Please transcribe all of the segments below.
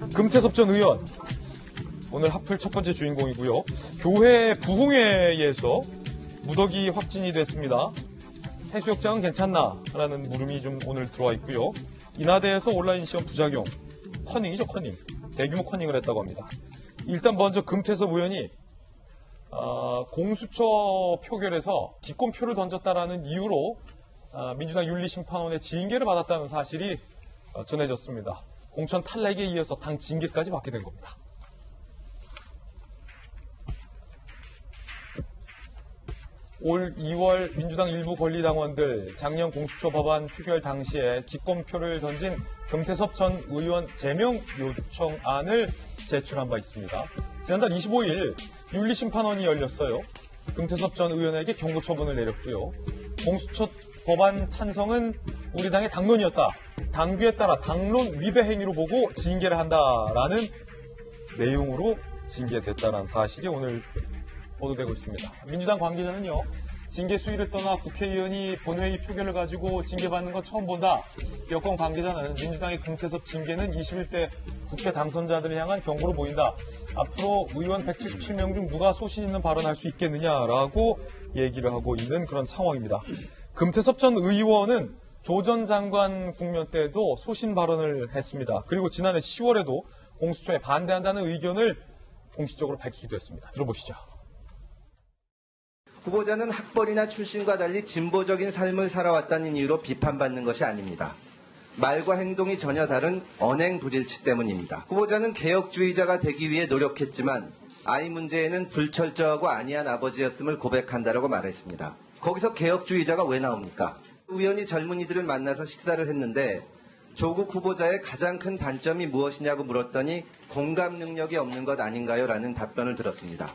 금태섭 전 의원, 오늘 하플 첫 번째 주인공이고요. 교회 부흥회에서 무더기 확진이 됐습니다. 해수욕장은 괜찮나? 라는 물음이 좀 오늘 들어와 있고요. 인하대에서 온라인 시험 부작용, 커닝이죠, 커닝. 대규모 커닝을 했다고 합니다. 일단 먼저 금태섭 의원이 공수처 표결에서 기권표를 던졌다라는 이유로 민주당 윤리심판원의 징계를 받았다는 사실이 전해졌습니다. 공천 탈락에 이어서 당 징계까지 받게 된 겁니다. 올 2월 민주당 일부 권리당원들 작년 공수처 법안 표결 당시에 기권표를 던진 금태섭 전 의원 제명 요청안을 제출한 바 있습니다. 지난달 25일 윤리심판원이 열렸어요. 금태섭 전 의원에게 경고 처분을 내렸고요. 공수처 법안 찬성은 우리 당의 당론이었다. 당규에 따라 당론 위배 행위로 보고 징계를 한다라는 내용으로 징계됐다는 사실이 오늘 보도되고 있습니다. 민주당 관계자는요, 징계 수위를 떠나 국회의원이 본회의 표결을 가지고 징계받는 건 처음 본다. 여권 관계자는 민주당의 금태섭 징계는 21대 국회 당선자들을 향한 경고로 보인다. 앞으로 의원 177명 중 누가 소신 있는 발언할 수 있겠느냐라고 얘기를 하고 있는 그런 상황입니다. 금태섭 전 의원은 조 전 장관 국면 때도 소신 발언을 했습니다. 그리고 지난해 10월에도 공수처에 반대한다는 의견을 공식적으로 밝히기도 했습니다. 들어보시죠. 후보자는 학벌이나 출신과 달리 진보적인 삶을 살아왔다는 이유로 비판받는 것이 아닙니다. 말과 행동이 전혀 다른 언행 불일치 때문입니다. 후보자는 개혁주의자가 되기 위해 노력했지만 아이 문제에는 불철저하고 안이한 아버지였음을 고백한다라고 말했습니다. 거기서 개혁주의자가 왜 나옵니까? 우연히 젊은이들을 만나서 식사를 했는데 조국 후보자의 가장 큰 단점이 무엇이냐고 물었더니 공감 능력이 없는 것 아닌가요? 라는 답변을 들었습니다.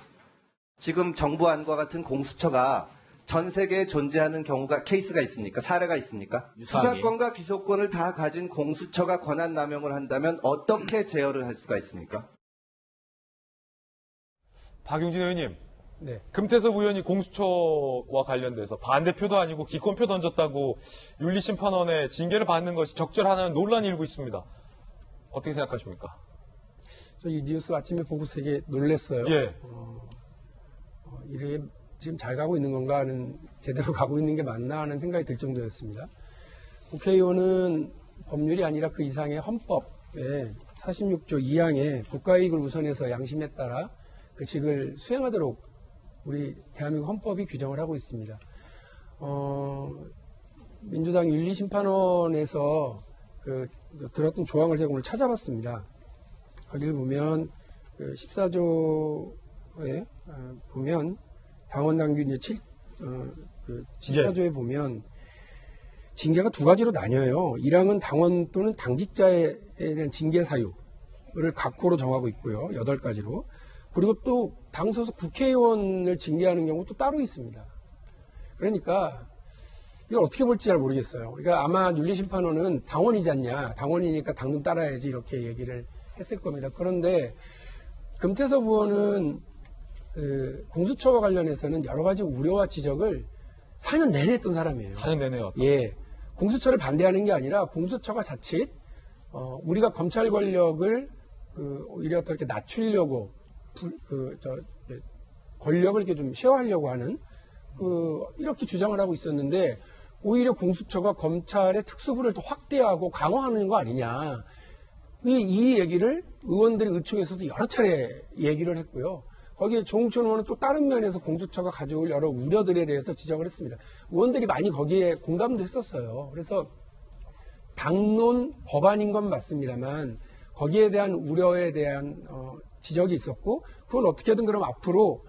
지금 정부안과 같은 공수처가 전 세계에 존재하는 케이스가 있습니까? 사례가 있습니까? 유사하게. 수사권과 기소권을 다 가진 공수처가 권한 남용을 한다면 어떻게 제어를 할 수가 있습니까? 박용진 의원님, 네. 금태섭 의원이 공수처와 관련돼서 반대표도 아니고 기권표 던졌다고 윤리심판원의 징계를 받는 것이 적절하냐는 논란이 일고 있습니다. 어떻게 생각하십니까? 저 이 뉴스 아침에 보고 되게 놀랐어요. 예. 이게 지금 잘 가고 있는 건가 하는, 제대로 가고 있는 게 맞나 하는 생각이 들 정도였습니다. 국회의원은 법률이 아니라 그 이상의 헌법에 46조 2항에 국가이익을 우선해서 양심에 따라 그 직을 수행하도록 우리 대한민국 헌법이 규정을 하고 있습니다. 민주당 윤리심판원에서 들었던 조항을 제가 오늘 찾아봤습니다. 거기를 보면 14조에 보면 당원당규 이제 14조에 보면 징계가 두 가지로 나뉘어요. 1항은 당원 또는 당직자에 대한 징계 사유를 각호로 정하고 있고요. 8가지로. 그리고 또 당 소속 국회의원을 징계하는 경우 또 따로 있습니다. 그러니까 이걸 어떻게 볼지 잘 모르겠어요. 그러니까 아마 윤리심판원은 당원이지 않냐. 당원이니까 당론 따라야지 이렇게 얘기를 했을 겁니다. 그런데 금태섭 의원은 공수처와 관련해서는 여러 가지 우려와 지적을 4년 내내 했던 사람이에요. 4년 내내요. 예. 공수처를 반대하는 게 아니라 공수처가 자칫, 우리가 검찰 권력을, 오히려 어떻게 낮추려고, 권력을 이렇게 좀 쉐어하려고 하는, 이렇게 주장을 하고 있었는데, 오히려 공수처가 검찰의 특수부를 더 확대하고 강화하는 거 아니냐. 이 얘기를 의원들이 의총에서도 여러 차례 얘기를 했고요. 거기에 조홍천 의원은 또 다른 면에서 공수처가 가져올 여러 우려들에 대해서 지적을 했습니다. 의원들이 많이 거기에 공감도 했었어요. 그래서 당론 법안인 건 맞습니다만 거기에 대한 우려에 대한 지적이 있었고 그건 어떻게든 그럼 앞으로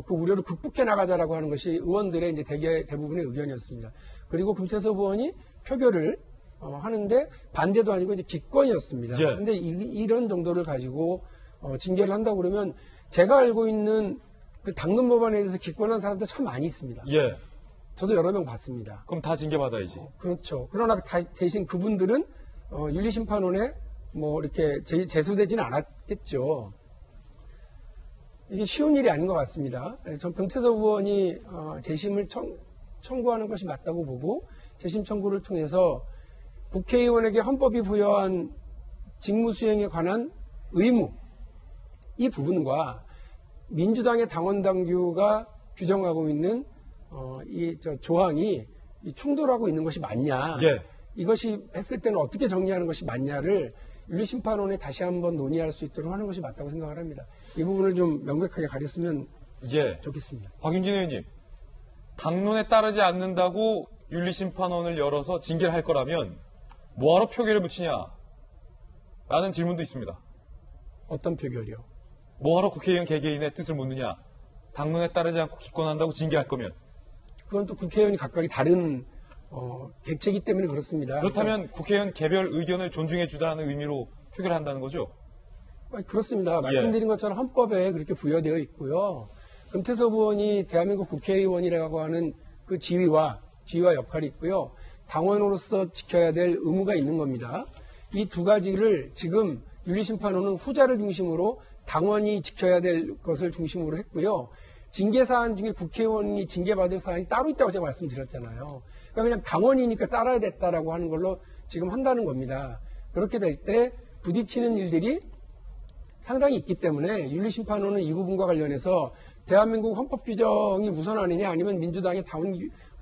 그 우려를 극복해 나가자라고 하는 것이 의원들의 이제 대부분의 의견이었습니다. 그리고 금태섭 의원이 표결을 하는데 반대도 아니고 이제 기권이었습니다. 그런데 예. 이런 정도를 가지고 징계를 한다고 그러면 제가 알고 있는 그 당론 법안에 대해서 기권한 사람들 참 많이 있습니다. 예. 저도 여러 명 봤습니다. 그럼 다 징계받아야지. 그렇죠. 그러나 대신 그분들은 윤리심판원에 뭐 이렇게 제소되지는 않았겠죠. 이게 쉬운 일이 아닌 것 같습니다. 전 금태섭 의원이 재심을 청구하는 것이 맞다고 보고 재심 청구를 통해서 국회의원에게 헌법이 부여한 직무수행에 관한 의무 이 부분과 민주당의 당원 당규가 규정하고 있는 조항이 충돌하고 있는 것이 맞냐? 예. 이것이 했을 때는 어떻게 정리하는 것이 맞냐를 윤리심판원에 다시 한번 논의할 수 있도록 하는 것이 맞다고 생각을 합니다. 이 부분을 좀 명백하게 가렸으면 예. 좋겠습니다. 박윤진 의원님, 당론에 따르지 않는다고 윤리심판원을 열어서 징계를 할 거라면 뭐하러 표결에 붙이냐? 라는 질문도 있습니다. 어떤 표결이요? 뭐하러 국회의원 개개인의 뜻을 묻느냐? 당론에 따르지 않고 기권한다고 징계할 거면. 그건 또 국회의원이 각각이 다른 객체이기 때문에 그렇습니다. 그렇다면 국회의원 개별 의견을 존중해 주라는 의미로 표결한다는 거죠? 그렇습니다. 말씀드린 것처럼 헌법에 그렇게 부여되어 있고요. 금태섭 의원이 대한민국 국회의원이라고 하는 그 지위와 역할이 있고요. 당원으로서 지켜야 될 의무가 있는 겁니다. 이 두 가지를 지금 윤리심판원은 후자를 중심으로 당원이 지켜야 될 것을 중심으로 했고요. 징계 사안 중에 국회의원이 징계받을 사안이 따로 있다고 제가 말씀드렸잖아요. 그러니까 그냥 당원이니까 따라야 됐다라고 하는 걸로 지금 한다는 겁니다. 그렇게 될 때 부딪히는 일들이 상당히 있기 때문에 윤리심판원은 이 부분과 관련해서 대한민국 헌법 규정이 우선하느냐 아니면 민주당의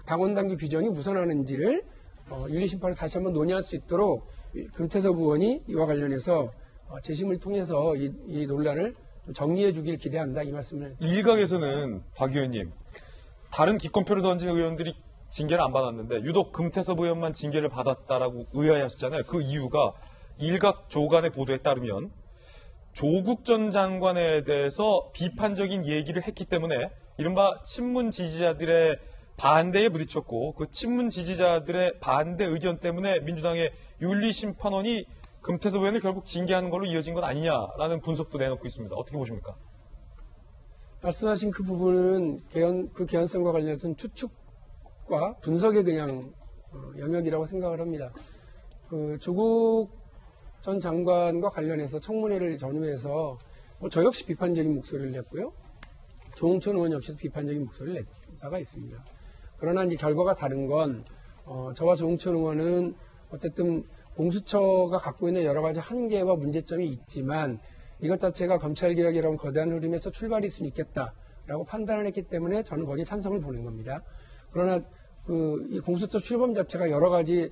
당원당규 규정이 우선하는지를 윤리심판을 다시 한번 논의할 수 있도록 금태섭 의원이 이와 관련해서 재심을 통해서 이 논란을 정리해 주길 기대한다 이 말씀을. 일각에서는 박 의원님, 다른 기권표를 던진 의원들이 징계를 안 받았는데 유독 금태섭 의원만 징계를 받았다라고 의아해하셨잖아요. 그 이유가 일각 조간의 보도에 따르면 조국 전 장관에 대해서 비판적인 얘기를 했기 때문에 이른바 친문 지지자들의 반대에 부딪혔고 그 친문 지지자들의 반대 의견 때문에 민주당의 윤리심판원이 금태섭 의원을 결국 징계하는 걸로 이어진 것 아니냐라는 분석도 내놓고 있습니다. 어떻게 보십니까? 말씀하신 그 부분은 그 개연성과 관련해서는 추측과 분석의 그냥 영역이라고 생각을 합니다. 그 조국 전 장관과 관련해서 청문회를 전후해서 저 역시 비판적인 목소리를 냈고요. 조홍천 의원 역시도 비판적인 목소리를 낸 바가 있습니다. 그러나 이제 결과가 다른 건 저와 조홍천 의원은 어쨌든 공수처가 갖고 있는 여러 가지 한계와 문제점이 있지만 이것 자체가 검찰개혁이라는 거대한 흐름에서 출발일 수는 있겠다라고 판단을 했기 때문에 저는 거기에 찬성을 보낸 겁니다. 그러나 이 공수처 출범 자체가 여러 가지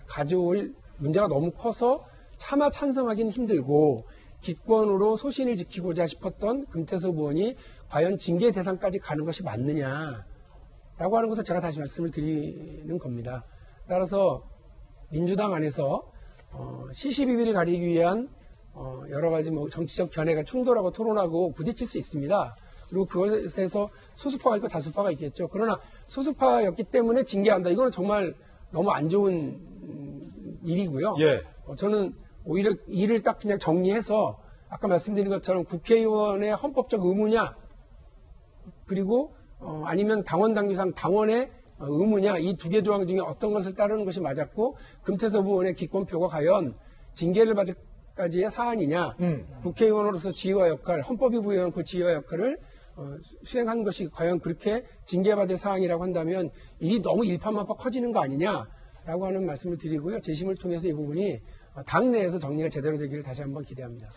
가져올 문제가 너무 커서 차마 찬성하기는 힘들고 기권으로 소신을 지키고자 싶었던 금태섭 의원이 과연 징계 대상까지 가는 것이 맞느냐라고 하는 것을 제가 다시 말씀을 드리는 겁니다. 따라서 민주당 안에서 시시비비를 가리기 위한 여러 가지 정치적 견해가 충돌하고 토론하고 부딪힐 수 있습니다. 그리고 그것에서 소수파가 있고 다수파가 있겠죠. 그러나 소수파였기 때문에 징계한다. 이거는 정말 너무 안 좋은 일이고요. 예. 저는 오히려 일을 딱 그냥 정리해서 아까 말씀드린 것처럼 국회의원의 헌법적 의무냐 그리고 아니면 당원 당규상 당원의 의무냐 이 두 개 조항 중에 어떤 것을 따르는 것이 맞았고 금태섭 의원의 기권표가 과연 징계를 받을 까지의 사안이냐 국회의원으로서 지위와 역할 헌법이 부여한 그 지위와 역할을 수행한 것이 과연 그렇게 징계받을 사항이라고 한다면 일이 너무 일파만파 커지는 거 아니냐라고 하는 말씀을 드리고요. 재심을 통해서 이 부분이 당내에서 정리가 제대로 되기를 다시 한번 기대합니다.